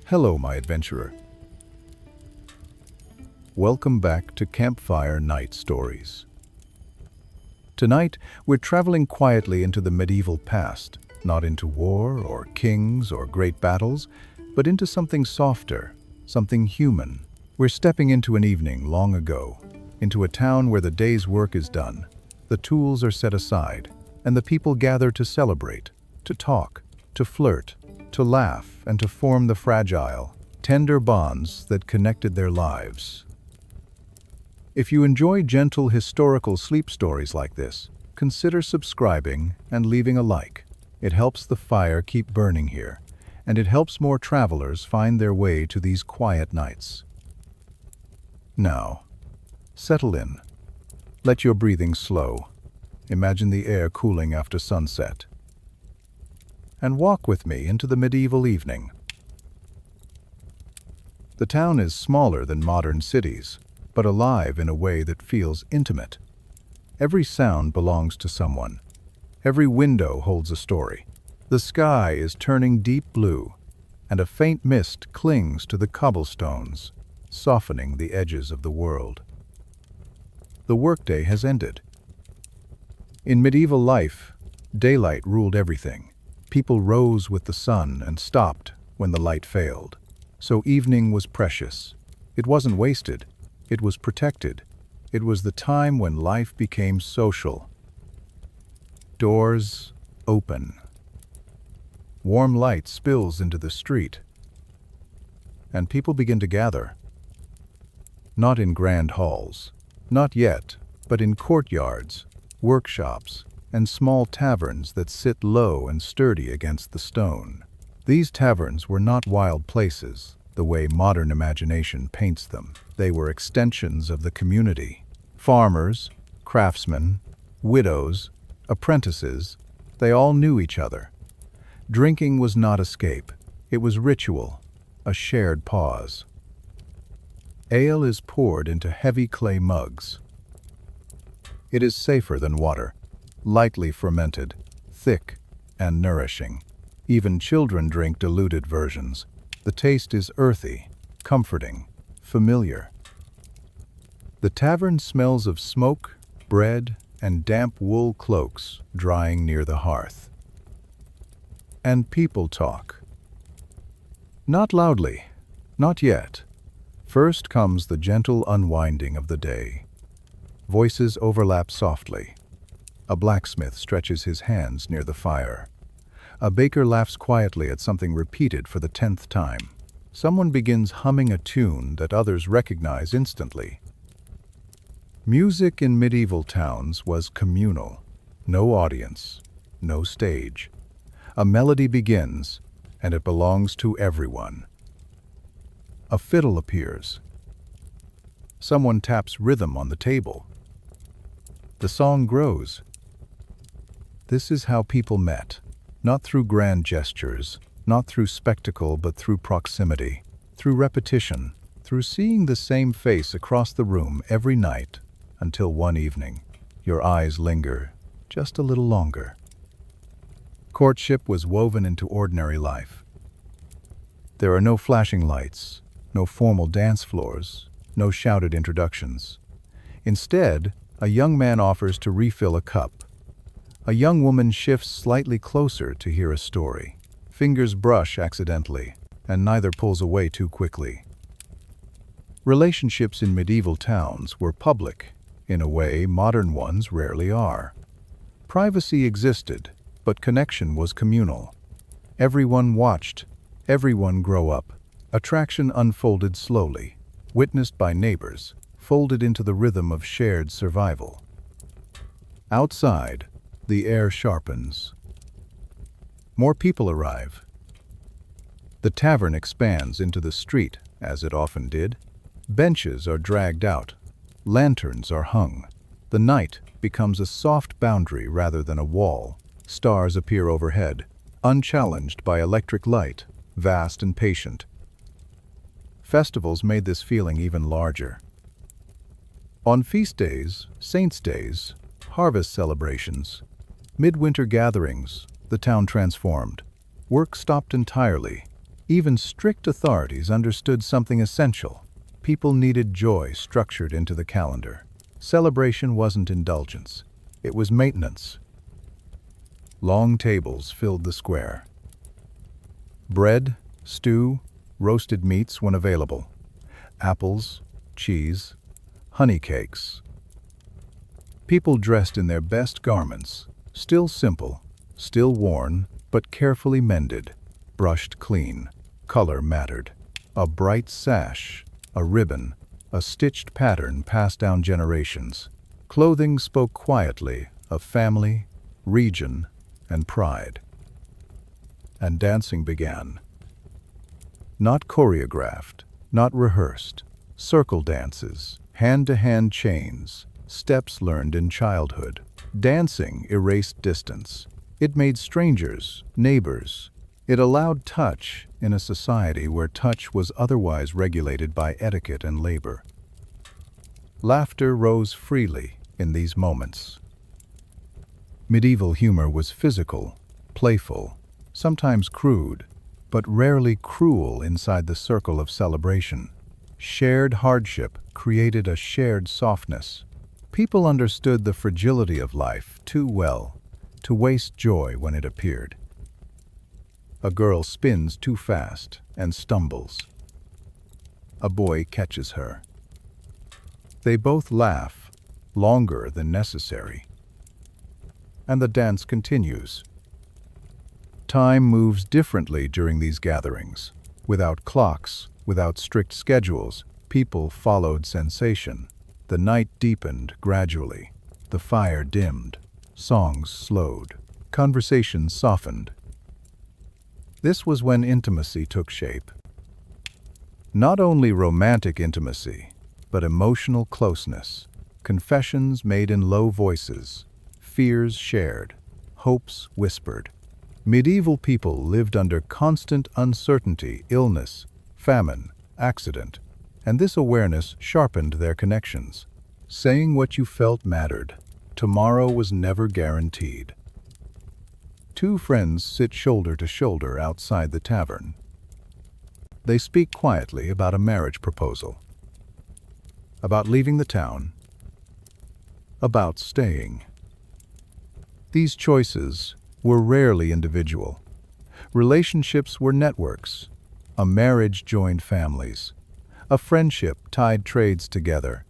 Hello, my adventurer. Welcome back to Campfire Night Stories. Tonight, we're traveling quietly into the medieval past, not into war or kings or great battles, but into something softer, something human. We're stepping into an evening long ago, into a town where the day's work is done, the tools are set aside, and the people gather to celebrate, to talk, to flirt, to laugh, and to form the fragile, tender bonds that connected their lives. If you enjoy gentle historical sleep stories like this, consider subscribing and leaving a like. It helps the fire keep burning here, and it helps more travelers find their way to these quiet nights. Now, settle in. Let your breathing slow. Imagine the air cooling after sunset. And walk with me into the medieval evening. The town is smaller than modern cities, but alive in a way that feels intimate. Every sound belongs to someone. Every window holds a story. The sky is turning deep blue, and a faint mist clings to the cobblestones, softening the edges of the world. The workday has ended. In medieval life, daylight ruled everything. People rose with the sun and stopped when the light failed. So evening was precious. It wasn't wasted. It was protected. It was the time when life became social. Doors open. Warm light spills into the street. And people begin to gather. Not in grand halls. Not yet, but in courtyards, workshops, and small taverns that sit low and sturdy against the stone. These taverns were not wild places, the way modern imagination paints them. They were extensions of the community. Farmers, craftsmen, widows, apprentices, they all knew each other. Drinking was not escape. It was ritual, a shared pause. Ale is poured into heavy clay mugs. It is safer than water, lightly fermented, thick, and nourishing. Even children drink diluted versions. The taste is earthy, comforting, familiar. The tavern smells of smoke, bread, and damp wool cloaks drying near the hearth. And people talk. Not loudly, not yet. First comes the gentle unwinding of the day. Voices overlap softly. A blacksmith stretches his hands near the fire. A baker laughs quietly at something repeated for the 10th time. Someone begins humming a tune that others recognize instantly. Music in medieval towns was communal. No audience, no stage. A melody begins, and it belongs to everyone. A fiddle appears. Someone taps rhythm on the table. The song grows. This is how people met, not through grand gestures, not through spectacle, but through proximity, through repetition, through seeing the same face across the room every night, until one evening, your eyes linger just a little longer. Courtship was woven into ordinary life. There are no flashing lights, no formal dance floors, no shouted introductions. Instead, a young man offers to refill a cup. A young woman shifts slightly closer to hear a story. Fingers brush accidentally, and neither pulls away too quickly. Relationships in medieval towns were public, in a way modern ones rarely are. Privacy existed, but connection was communal. Everyone watched, everyone grow up. Attraction unfolded slowly, witnessed by neighbors, folded into the rhythm of shared survival. Outside, the air sharpens. More people arrive. The tavern expands into the street, as it often did. Benches are dragged out. Lanterns are hung. The night becomes a soft boundary rather than a wall. Stars appear overhead, unchallenged by electric light, vast and patient. Festivals made this feeling even larger. On feast days, saints' days, harvest celebrations, midwinter gatherings, the town transformed. Work stopped entirely. Even strict authorities understood something essential. People needed joy structured into the calendar. Celebration wasn't indulgence. It was maintenance. Long tables filled the square. Bread, stew, roasted meats when available. Apples, cheese, honey cakes. People dressed in their best garments, still simple, still worn, but carefully mended, brushed clean. Color mattered. A bright sash, a ribbon, a stitched pattern passed down generations. Clothing spoke quietly of family, region, and pride. And dancing began. Not choreographed, not rehearsed. Circle dances, hand-to-hand chains, steps learned in childhood. Dancing erased distance. It made strangers, neighbors. It allowed touch in a society where touch was otherwise regulated by etiquette and labor. Laughter rose freely in these moments. Medieval humor was physical, playful, sometimes crude, but rarely cruel inside the circle of celebration. Shared hardship created a shared softness. People understood the fragility of life too well to waste joy when it appeared. A girl spins too fast and stumbles. A boy catches her. They both laugh, longer than necessary. And the dance continues. Time moves differently during these gatherings. Without clocks, without strict schedules, people followed sensation. The night deepened gradually. The fire dimmed. Songs slowed. Conversations softened. This was when intimacy took shape. Not only romantic intimacy, but emotional closeness. Confessions made in low voices. Fears shared. Hopes whispered. Medieval people lived under constant uncertainty, illness, famine, accident, and this awareness sharpened their connections. Saying what you felt mattered. Tomorrow was never guaranteed. Two friends sit shoulder to shoulder outside the tavern. They speak quietly about a marriage proposal, about leaving the town, about staying. These choices were rarely individual. Relationships were networks. A marriage joined families. A friendship tied trades together.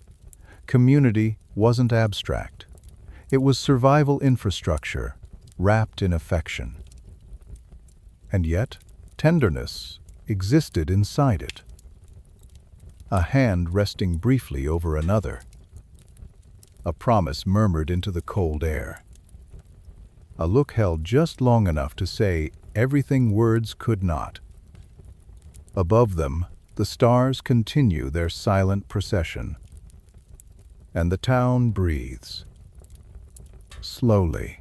Community wasn't abstract. It was survival infrastructure, wrapped in affection. And yet, tenderness existed inside it. A hand resting briefly over another. A promise murmured into the cold air. A look held just long enough to say everything words could not. Above them, the stars continue their silent procession. And the town breathes. Slowly.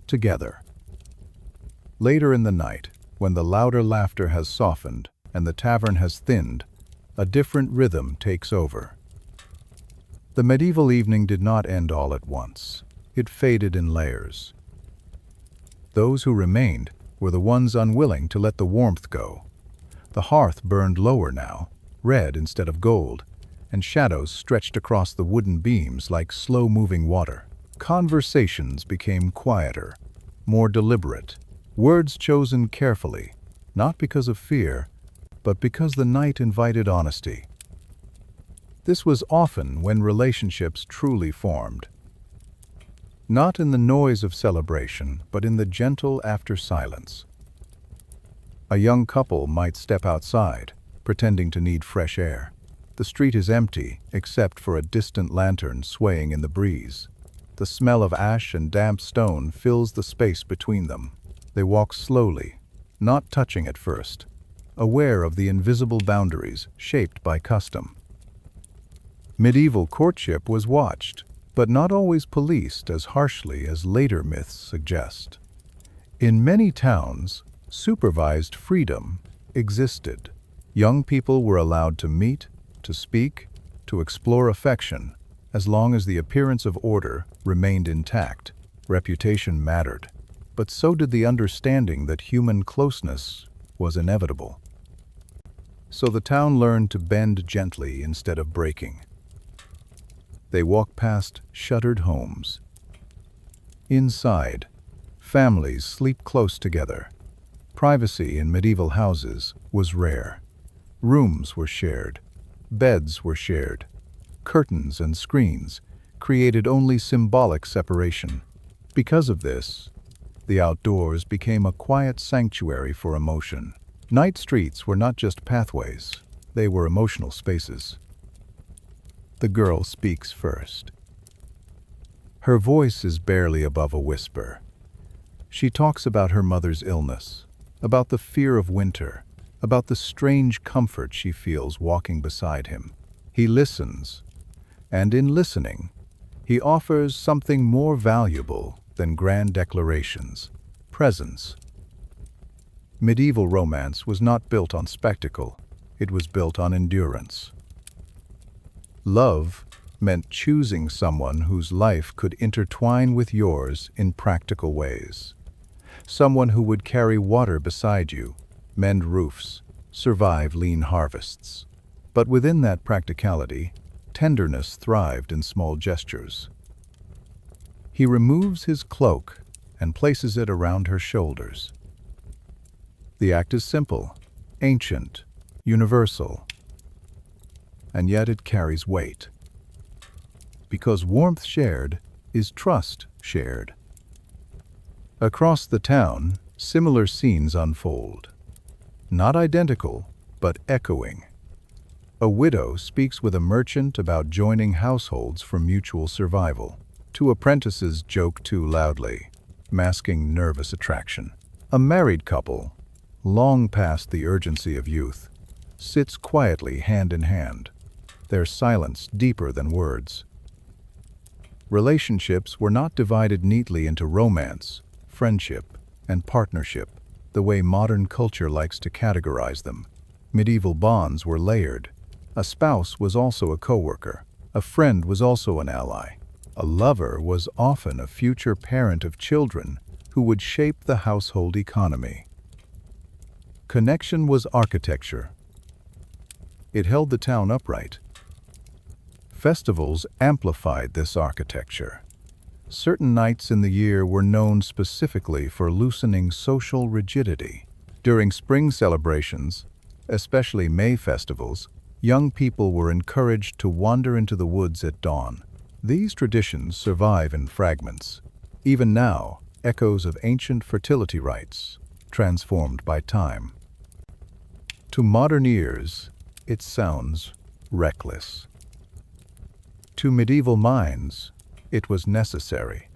Together. Later in the night, when the louder laughter has softened and the tavern has thinned, a different rhythm takes over. The medieval evening did not end all at once. It faded in layers. Those who remained were the ones unwilling to let the warmth go. The hearth burned lower now, red instead of gold, and shadows stretched across the wooden beams like slow-moving water. Conversations became quieter, more deliberate, words chosen carefully, not because of fear, but because the night invited honesty. This was often when relationships truly formed. Not in the noise of celebration, but in the gentle after silence. A young couple might step outside, pretending to need fresh air. The street is empty, except for a distant lantern swaying in the breeze. The smell of ash and damp stone fills the space between them. They walk slowly, not touching at first, aware of the invisible boundaries shaped by custom. Medieval courtship was watched, but not always policed as harshly as later myths suggest. In many towns, supervised freedom existed. Young people were allowed to meet, to speak, to explore affection, as long as the appearance of order remained intact. Reputation mattered, but so did the understanding that human closeness was inevitable. So the town learned to bend gently instead of breaking. They walked past shuttered homes. Inside, families sleep close together. Privacy in medieval houses was rare. Rooms were shared. Beds were shared. Curtains and screens created only symbolic separation. Because of this, the outdoors became a quiet sanctuary for emotion. Night streets were not just pathways, they were emotional spaces. The girl speaks first. Her voice is barely above a whisper. She talks about her mother's illness, about the fear of winter, about the strange comfort she feels walking beside him. He listens, and in listening, he offers something more valuable than grand declarations: presence. Medieval romance was not built on spectacle, it was built on endurance. Love meant choosing someone whose life could intertwine with yours in practical ways. Someone who would carry water beside you, mend roofs, survive lean harvests. But within that practicality, tenderness thrived in small gestures. He removes his cloak and places it around her shoulders. The act is simple, ancient, universal, and yet it carries weight. Because warmth shared is trust shared. Across the town, similar scenes unfold. Not identical, but echoing. A widow speaks with a merchant about joining households for mutual survival. Two apprentices joke too loudly, masking nervous attraction. A married couple, long past the urgency of youth, sits quietly hand in hand, their silence deeper than words. Relationships were not divided neatly into romance, friendship, and partnership, the way modern culture likes to categorize them. Medieval bonds were layered. A spouse was also a coworker. A friend was also an ally. A lover was often a future parent of children who would shape the household economy. Connection was architecture. It held the town upright. Festivals amplified this architecture. Certain nights in the year were known specifically for loosening social rigidity. During spring celebrations, especially May festivals, young people were encouraged to wander into the woods at dawn. These traditions survive in fragments. Even now, echoes of ancient fertility rites, transformed by time. To modern ears, it sounds reckless. To medieval minds, it was necessary.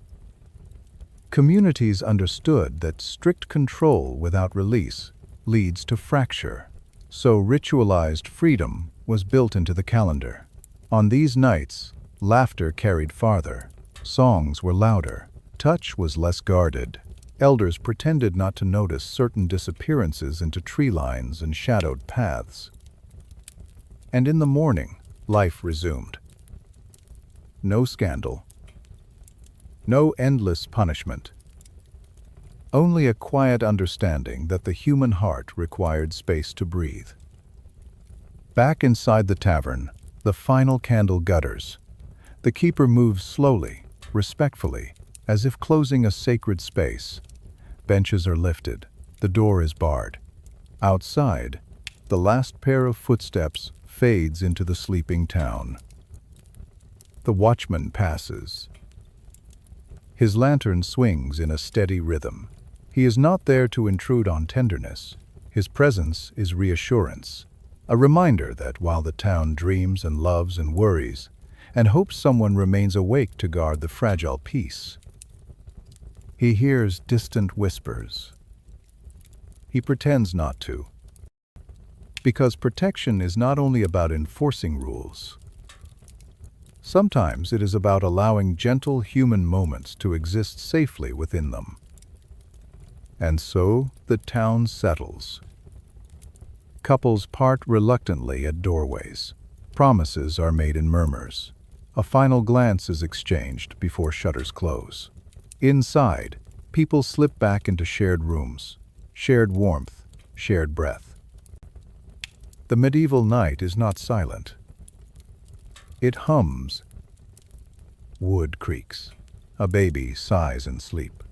Communities understood that strict control without release leads to fracture, so ritualized freedom was built into the calendar. On these nights, laughter carried farther, songs were louder, touch was less guarded. Elders pretended not to notice certain disappearances into tree lines and shadowed paths. And in the morning, life resumed. No scandal. No endless punishment. Only a quiet understanding that the human heart required space to breathe. Back inside the tavern, the final candle gutters. The keeper moves slowly, respectfully, as if closing a sacred space. Benches are lifted. The door is barred. Outside, the last pair of footsteps fades into the sleeping town. The watchman passes. His lantern swings in a steady rhythm. He is not there to intrude on tenderness. His presence is reassurance, a reminder that while the town dreams and loves and worries, and hopes someone remains awake to guard the fragile peace, he hears distant whispers. He pretends not to. Because protection is not only about enforcing rules. Sometimes it is about allowing gentle human moments to exist safely within them. And so the town settles. Couples part reluctantly at doorways. Promises are made in murmurs. A final glance is exchanged before shutters close. Inside, people slip back into shared rooms, shared warmth, shared breath. The medieval night is not silent. It hums. Wood creaks. A baby sighs in sleep.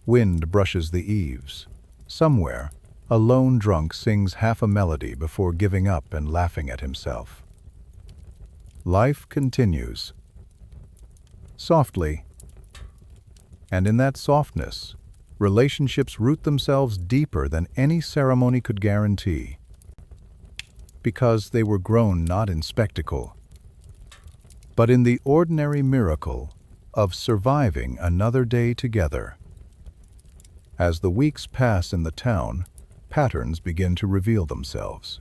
Wind brushes the eaves. Somewhere, a lone drunk sings half a melody before giving up and laughing at himself. Life continues. Softly. And in that softness, relationships root themselves deeper than any ceremony could guarantee. Because they were grown not in spectacle, but in the ordinary miracle of surviving another day together. As the weeks pass in the town, patterns begin to reveal themselves.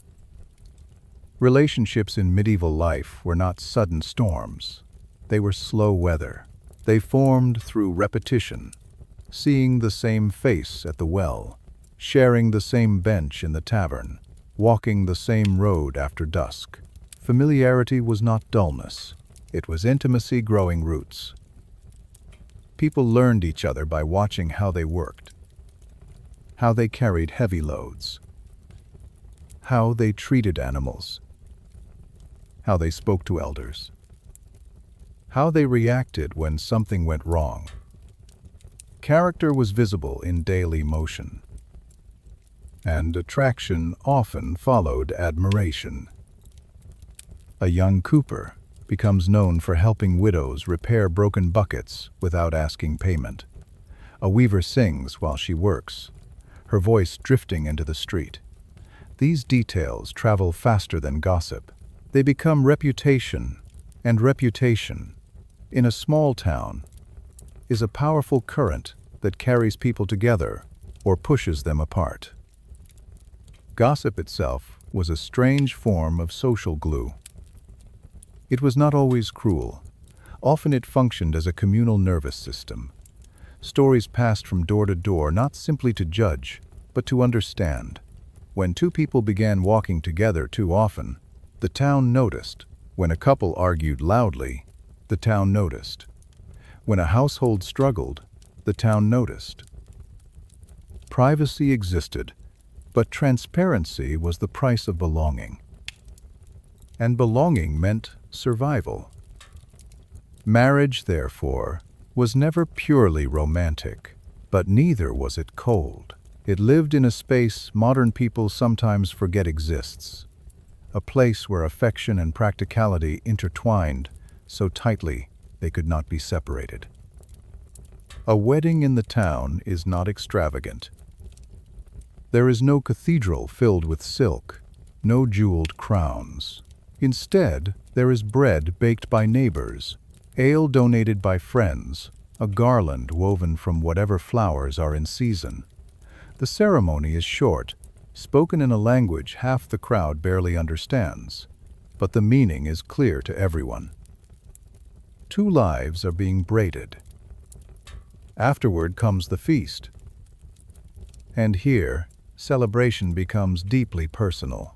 Relationships in medieval life were not sudden storms. They were slow weather. They formed through repetition, seeing the same face at the well, sharing the same bench in the tavern, walking the same road after dusk. Familiarity was not dullness. It was intimacy growing roots. People learned each other by watching how they worked, how they carried heavy loads, how they treated animals, how they spoke to elders, how they reacted when something went wrong. Character was visible in daily motion, and attraction often followed admiration. A young cooper becomes known for helping widows repair broken buckets without asking payment. A weaver sings while she works, her voice drifting into the street. These details travel faster than gossip. They become reputation, and reputation, in a small town, is a powerful current that carries people together or pushes them apart. Gossip itself was a strange form of social glue. It was not always cruel. Often it functioned as a communal nervous system. Stories passed from door to door not simply to judge, but to understand. When two people began walking together too often, the town noticed. When a couple argued loudly, the town noticed. When a household struggled, the town noticed. Privacy existed, but transparency was the price of belonging. And belonging meant survival. Marriage, therefore, was never purely romantic, but neither was it cold. It lived in a space modern people sometimes forget exists, a place where affection and practicality intertwined so tightly they could not be separated. A wedding in the town is not extravagant. There is no cathedral filled with silk, no jeweled crowns. Instead, there is bread baked by neighbors, ale donated by friends, a garland woven from whatever flowers are in season. The ceremony is short, spoken in a language half the crowd barely understands, but the meaning is clear to everyone. Two lives are being braided. Afterward comes the feast. And here, celebration becomes deeply personal.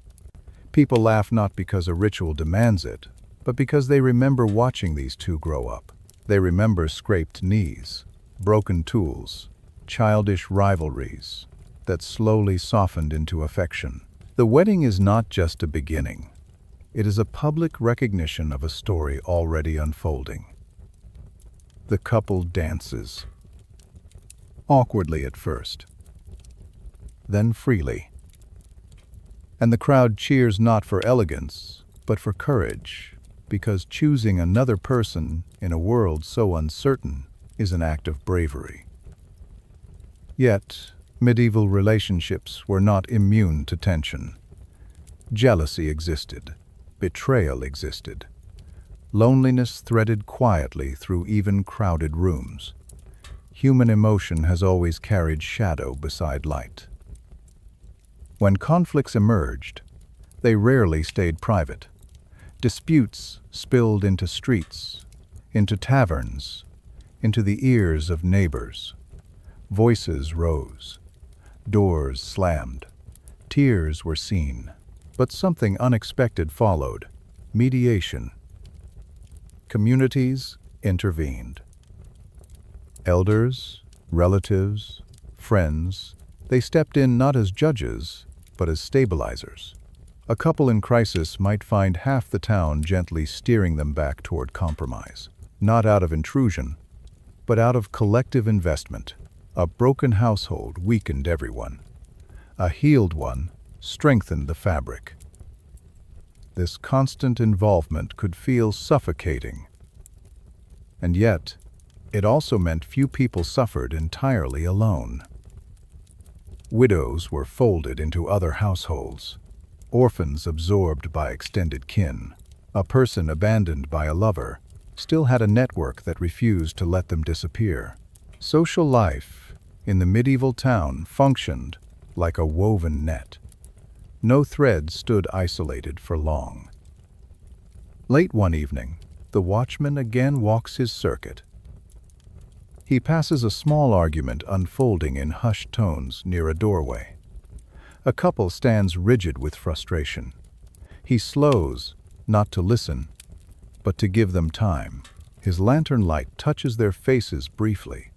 People laugh not because a ritual demands it, but because they remember watching these two grow up. They remember scraped knees, broken tools, childish rivalries that slowly softened into affection. The wedding is not just a beginning. It is a public recognition of a story already unfolding. The couple dances. Awkwardly at first, then freely. And the crowd cheers not for elegance, but for courage, because choosing another person in a world so uncertain is an act of bravery. Yet, medieval relationships were not immune to tension. Jealousy existed, betrayal existed. Loneliness threaded quietly through even crowded rooms. Human emotion has always carried shadow beside light. When conflicts emerged, they rarely stayed private. Disputes spilled into streets, into taverns, into the ears of neighbors. Voices rose. Doors slammed. Tears were seen. But something unexpected followed: mediation. Communities intervened. Elders, relatives, friends, they stepped in not as judges, but as stabilizers. A couple in crisis might find half the town gently steering them back toward compromise, not out of intrusion, but out of collective investment. A broken household weakened everyone. A healed one strengthened the fabric. This constant involvement could feel suffocating. And yet, it also meant few people suffered entirely alone. Widows were folded into other households, orphans absorbed by extended kin. A person abandoned by a lover still had a network that refused to let them disappear. Social life in the medieval town functioned like a woven net. No thread stood isolated for long. Late one evening, the watchman again walks his circuit. He passes a small argument unfolding in hushed tones near a doorway. A couple stands rigid with frustration. He slows, not to listen, but to give them time. His lantern light touches their faces briefly,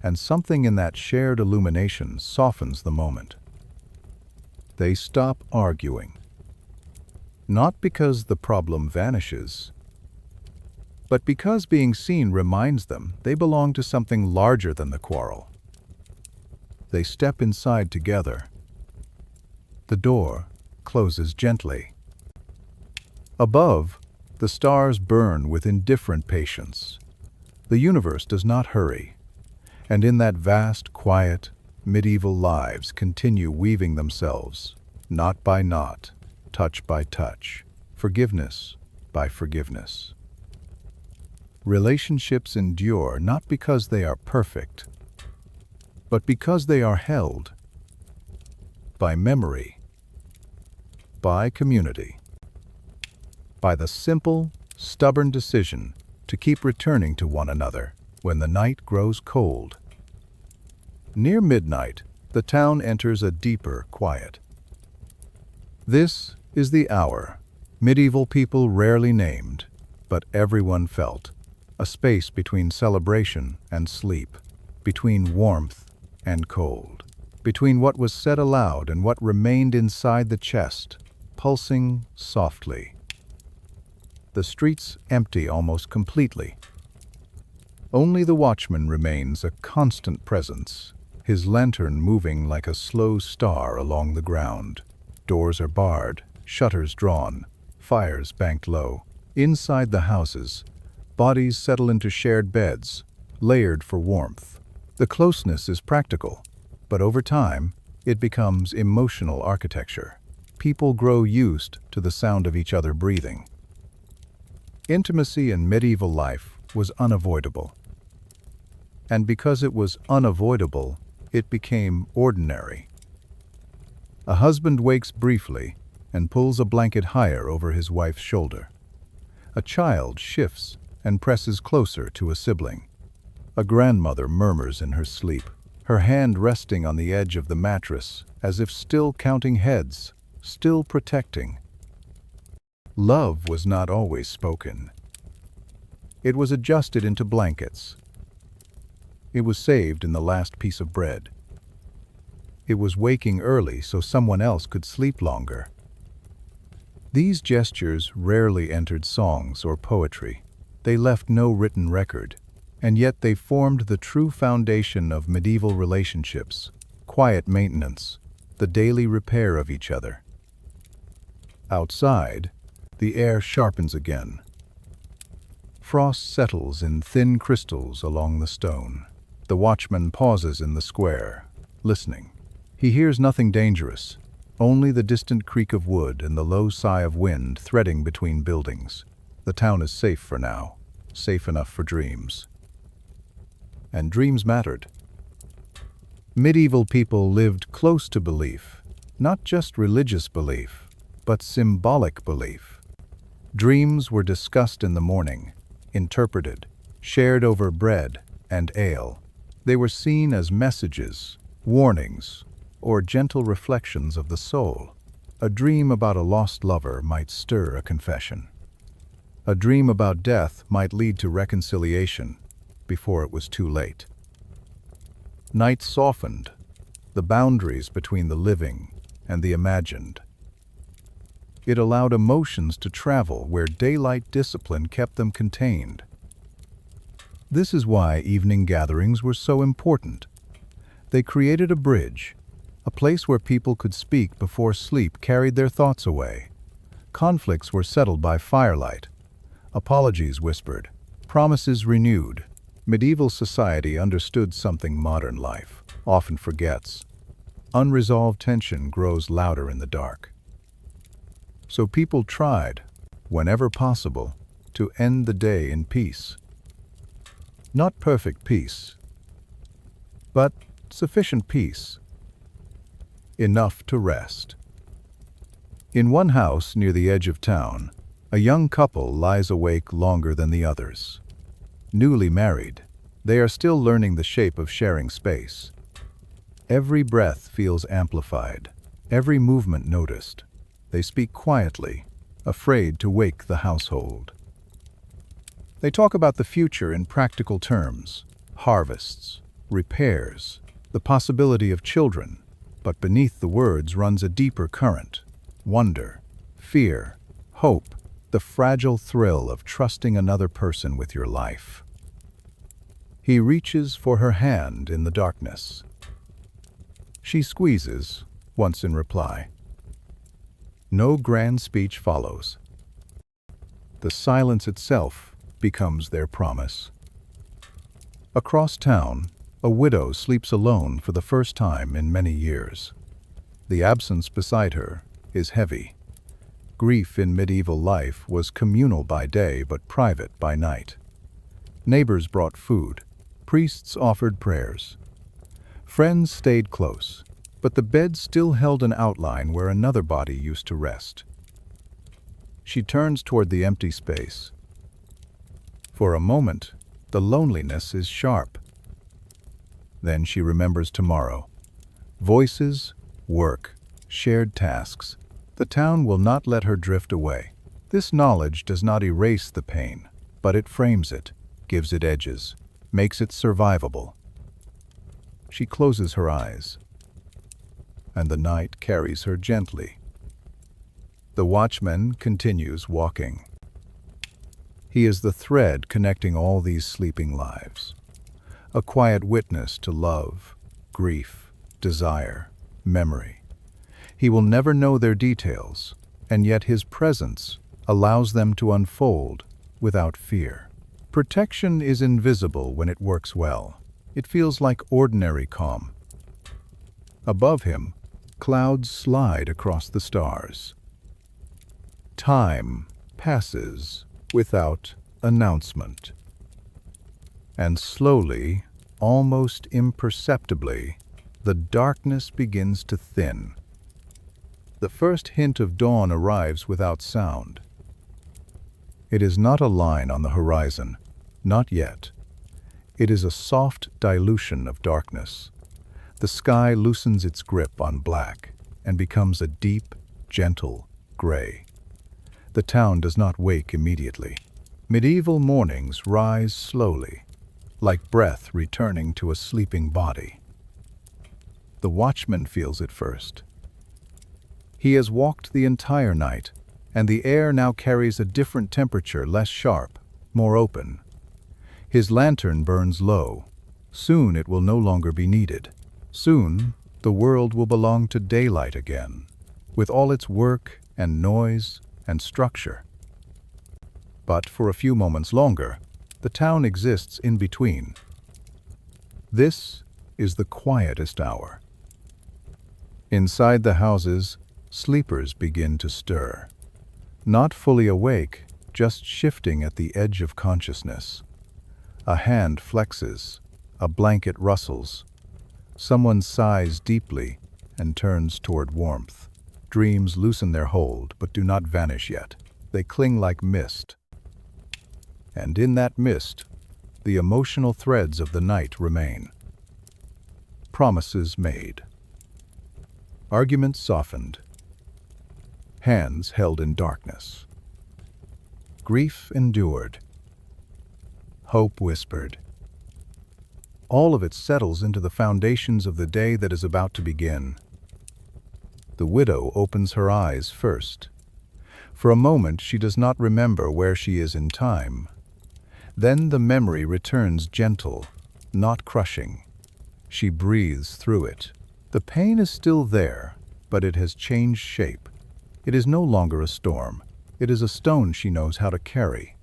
and something in that shared illumination softens the moment. They stop arguing. Not because the problem vanishes, but because being seen reminds them they belong to something larger than the quarrel. They step inside together. The door closes gently. Above, the stars burn with indifferent patience. The universe does not hurry, and in that vast, quiet, medieval lives continue weaving themselves, knot by knot, touch by touch, forgiveness by forgiveness. Relationships endure not because they are perfect, but because they are held by memory, by community, by the simple, stubborn decision to keep returning to one another when the night grows cold. Near midnight, the town enters a deeper quiet. This is the hour, medieval people rarely named, but everyone felt, a space between celebration and sleep, between warmth and cold, between what was said aloud and what remained inside the chest, pulsing softly. The streets empty almost completely. Only the watchman remains a constant presence, his lantern moving like a slow star along the ground. Doors are barred, shutters drawn, fires banked low. Inside the houses, bodies settle into shared beds, layered for warmth. The closeness is practical, but over time, it becomes emotional architecture. People grow used to the sound of each other breathing. Intimacy in medieval life was unavoidable. And because it was unavoidable, it became ordinary. A husband wakes briefly and pulls a blanket higher over his wife's shoulder. A child shifts and presses closer to a sibling. A grandmother murmurs in her sleep, her hand resting on the edge of the mattress as if still counting heads, still protecting. Love was not always spoken. It was adjusted into blankets. It was saved in the last piece of bread. It was waking early so someone else could sleep longer. These gestures rarely entered songs or poetry. They left no written record, and yet they formed the true foundation of medieval relationships, quiet maintenance, the daily repair of each other. Outside, the air sharpens again. Frost settles in thin crystals along the stone. The watchman pauses in the square, listening. He hears nothing dangerous, only the distant creak of wood and the low sigh of wind threading between buildings. The town is safe for now, safe enough for dreams. And dreams mattered. Medieval people lived close to belief, not just religious belief, but symbolic belief. Dreams were discussed in the morning, interpreted, shared over bread and ale. They were seen as messages, warnings, or gentle reflections of the soul. A dream about a lost lover might stir a confession. A dream about death might lead to reconciliation before it was too late. Night softened. The boundaries between the living and the imagined. It allowed emotions to travel where daylight discipline kept them contained. This is why evening gatherings were so important. They created a bridge, a place where people could speak before sleep carried their thoughts away. Conflicts were settled by firelight, apologies whispered, promises renewed. Medieval society understood something modern life often forgets. Unresolved tension grows louder in the dark. So people tried, whenever possible, to end the day in peace. Not perfect peace, but sufficient peace. Enough to rest. In one house near the edge of town, a young couple lies awake longer than the others. Newly married, they are still learning the shape of sharing space. Every breath feels amplified, every movement noticed. They speak quietly, afraid to wake the household. They talk about the future in practical terms, harvests, repairs, the possibility of children, but beneath the words runs a deeper current, wonder, fear, hope, the fragile thrill of trusting another person with your life. He reaches for her hand in the darkness. She squeezes, once in reply. No grand speech follows. The silence itself becomes their promise. Across town, a widow sleeps alone for the first time in many years. The absence beside her is heavy. Grief in medieval life was communal by day but private by night. Neighbors brought food. Priests offered prayers. Friends stayed close, but the bed still held an outline where another body used to rest. She turns toward the empty space. For a moment, the loneliness is sharp. Then she remembers tomorrow. Voices, work, shared tasks. The town will not let her drift away. This knowledge does not erase the pain, but it frames it, gives it edges, makes it survivable. She closes her eyes, and the night carries her gently. The watchman continues walking. He is the thread connecting all these sleeping lives, a quiet witness to love, grief, desire, memory. He will never know their details, and yet his presence allows them to unfold without fear. Protection is invisible when it works well. It feels like ordinary calm. Above him, clouds slide across the stars. Time passes without announcement. And slowly, almost imperceptibly, the darkness begins to thin. The first hint of dawn arrives without sound. It is not a line on the horizon, not yet. It is a soft dilution of darkness. The sky loosens its grip on black and becomes a deep, gentle gray. The town does not wake immediately. Medieval mornings rise slowly, like breath returning to a sleeping body. The watchman feels it first. He has walked the entire night, and the air now carries a different temperature, less sharp, more open. His lantern burns low. Soon it will no longer be needed. Soon the world will belong to daylight again, with all its work and noise and structure. But for a few moments longer, the town exists in between. This is the quietest hour. Inside the houses, sleepers begin to stir. Not fully awake, just shifting at the edge of consciousness. A hand flexes, a blanket rustles. Someone sighs deeply and turns toward warmth. Dreams loosen their hold but do not vanish yet. They cling like mist. And in that mist, the emotional threads of the night remain. Promises made. Arguments softened. Hands held in darkness. Grief endured. Hope whispered. All of it settles into the foundations of the day that is about to begin. The widow opens her eyes first. For a moment she does not remember where she is in time. Then the memory returns gentle, not crushing. She breathes through it. The pain is still there, but it has changed shape. It is no longer a storm. It is a stone she knows how to carry.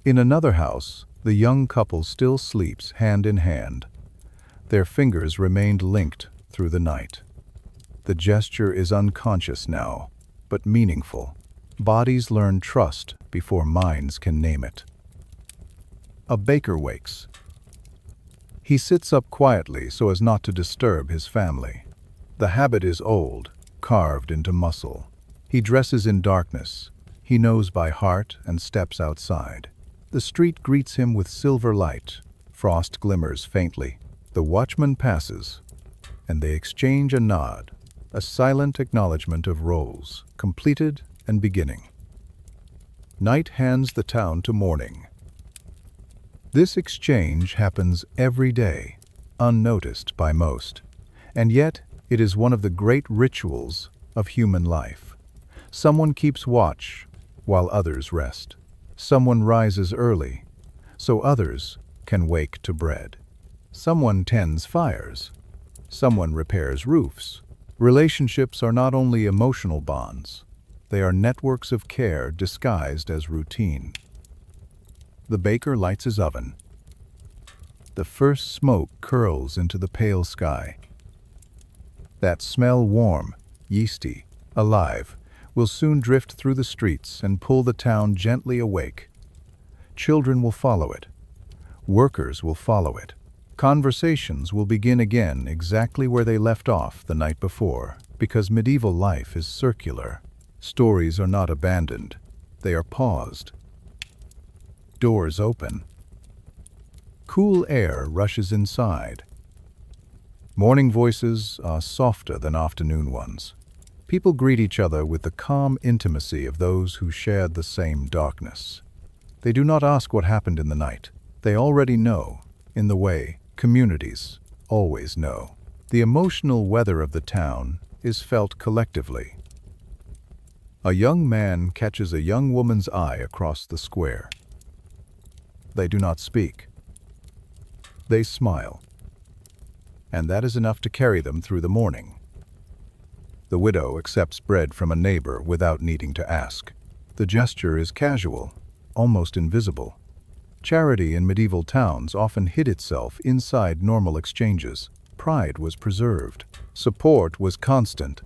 In another house, the young couple still sleeps hand in hand. Their fingers remained linked through the night. The gesture is unconscious now, but meaningful. Bodies learn trust before minds can name it. A baker wakes. He sits up quietly so as not to disturb his family. The habit is old, carved into muscle. He dresses in darkness. He knows by heart and steps outside. The street greets him with silver light. Frost glimmers faintly. The watchman passes, and they exchange a nod, a silent acknowledgement of roles, completed and beginning. Night hands the town to morning. This exchange happens every day, unnoticed by most, and yet it is one of the great rituals of human life. Someone keeps watch while others rest. Someone rises early so others can wake to bread. Someone tends fires. Someone repairs roofs. Relationships are not only emotional bonds, they are networks of care disguised as routine. The baker lights his oven. The first smoke curls into the pale sky. That smell, warm, yeasty, alive, will soon drift through the streets and pull the town gently awake. Children will follow it. Workers will follow it. Conversations will begin again exactly where they left off the night before, because medieval life is circular. Stories are not abandoned. They are paused. Doors open. Cool air rushes inside. Morning voices are softer than afternoon ones. People greet each other with the calm intimacy of those who shared the same darkness. They do not ask what happened in the night. They already know, in the way communities always know. The emotional weather of the town is felt collectively. A young man catches a young woman's eye across the square. They do not speak. They smile. And that is enough to carry them through the morning. The widow accepts bread from a neighbor without needing to ask. The gesture is casual, almost invisible. Charity in medieval towns often hid itself inside normal exchanges. Pride was preserved. Support was constant.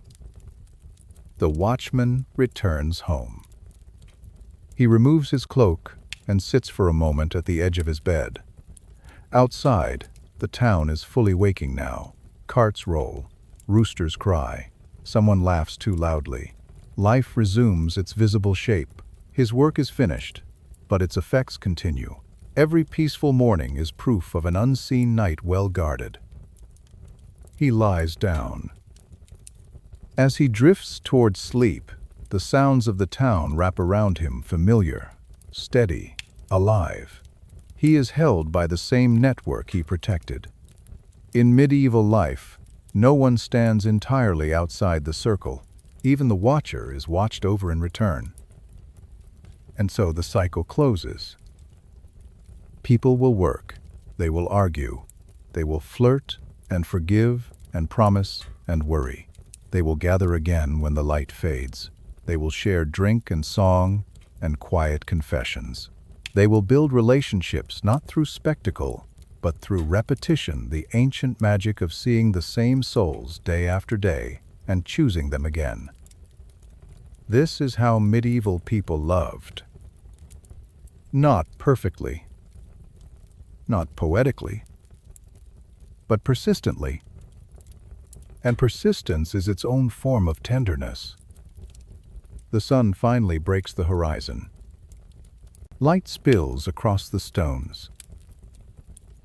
The watchman returns home. He removes his cloak and sits for a moment at the edge of his bed. Outside, the town is fully waking now. Carts roll. Roosters cry. Someone laughs too loudly. Life resumes its visible shape. His work is finished, but its effects continue. Every peaceful morning is proof of an unseen night well guarded. He lies down. As he drifts toward sleep, the sounds of the town wrap around him, familiar, steady, alive. He is held by the same network he protected. In medieval life, no one stands entirely outside the circle. Even the watcher is watched over in return. And so the cycle closes. People will work, they will argue, they will flirt and forgive and promise and worry. They will gather again when the light fades. They will share drink and song and quiet confessions. They will build relationships not through spectacle, but through repetition, the ancient magic of seeing the same souls day after day and choosing them again. This is how medieval people loved. Not perfectly, not poetically, but persistently. And persistence is its own form of tenderness. The sun finally breaks the horizon. Light spills across the stones.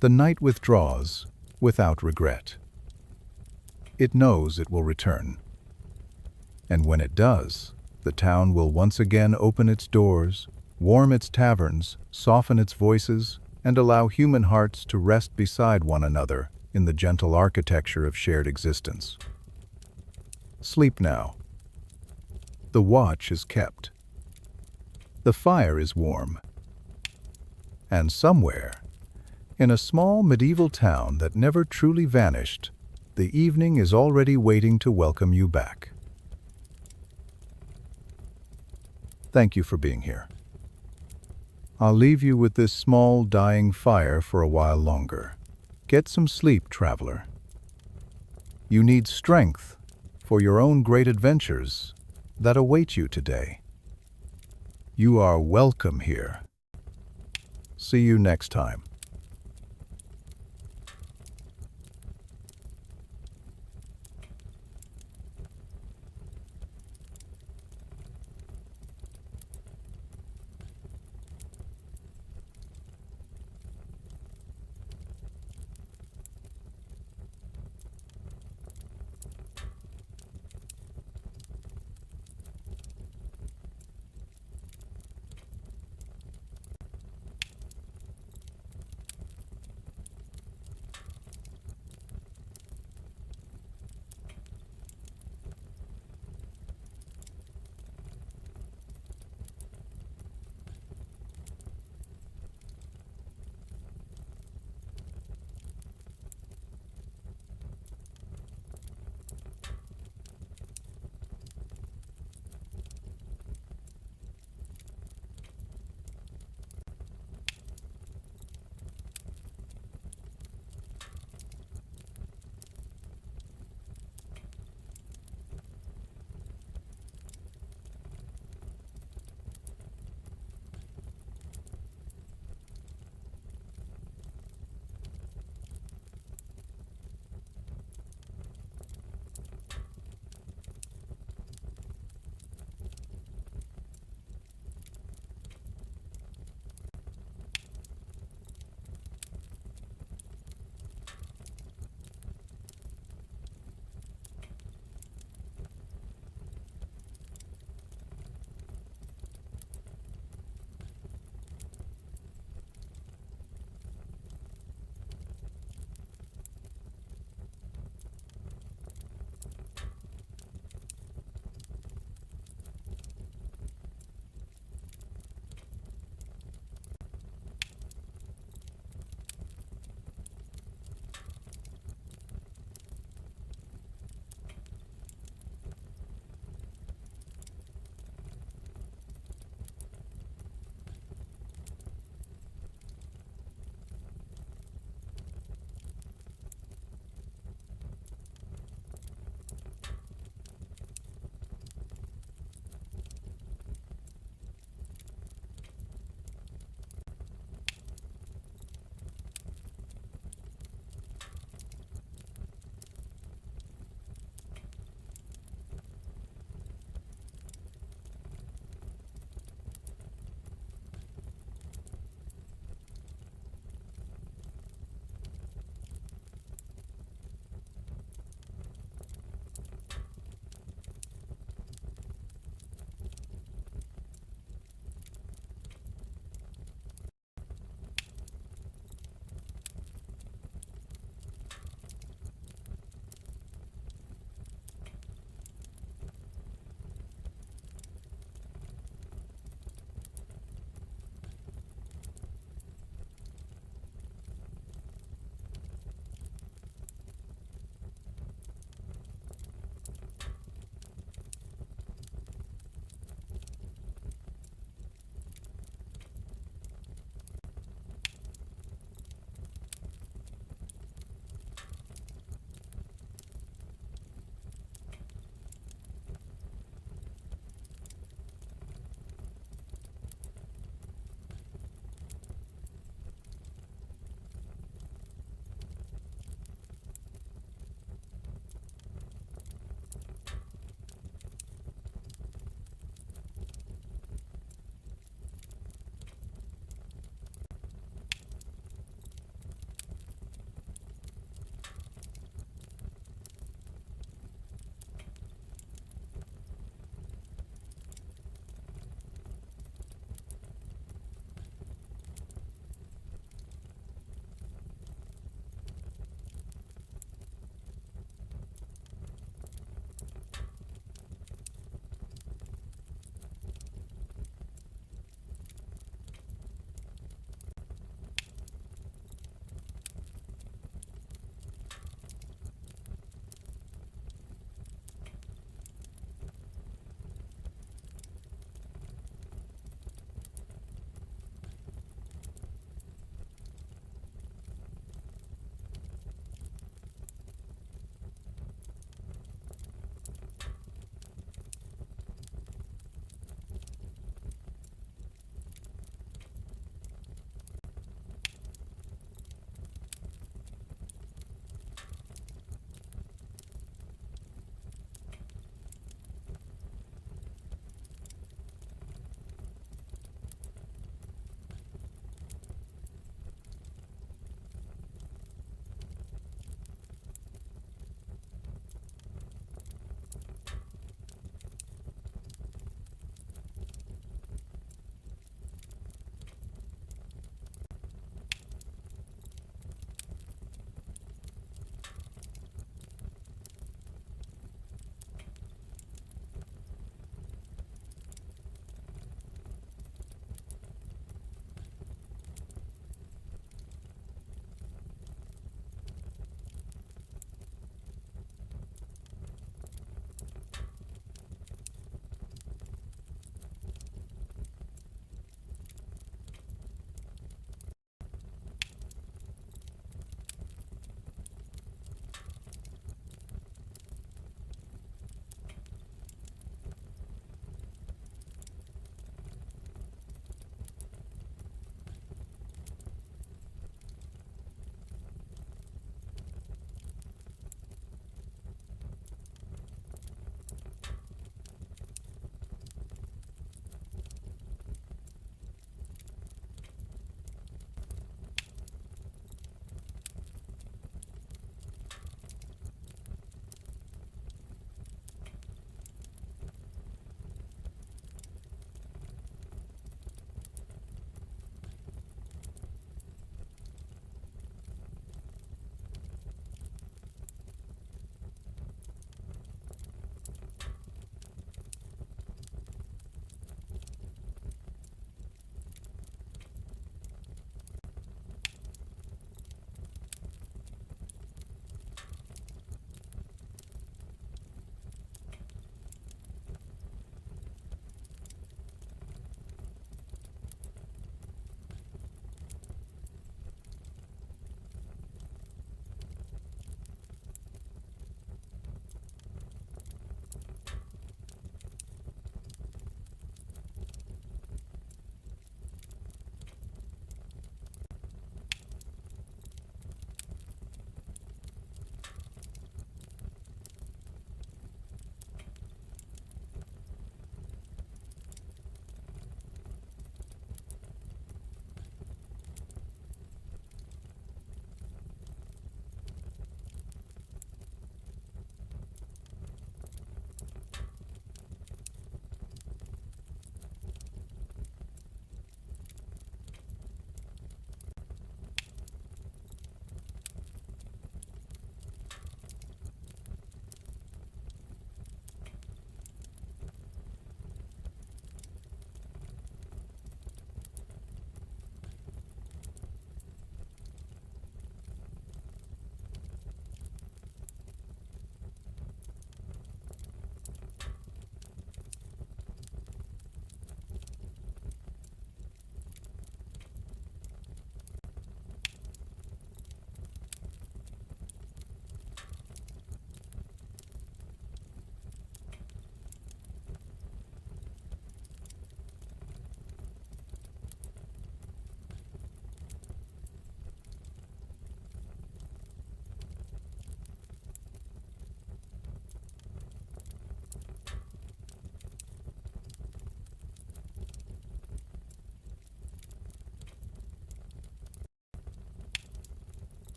The night withdraws without regret. It knows it will return. And when it does, the town will once again open its doors, warm its taverns, soften its voices, and allow human hearts to rest beside one another in the gentle architecture of shared existence. Sleep now. The watch is kept. The fire is warm. And somewhere, in a small medieval town that never truly vanished, the evening is already waiting to welcome you back. Thank you for being here. I'll leave you with this small dying fire for a while longer. Get some sleep, traveler. You need strength for your own great adventures that await you today. You are welcome here. See you next time.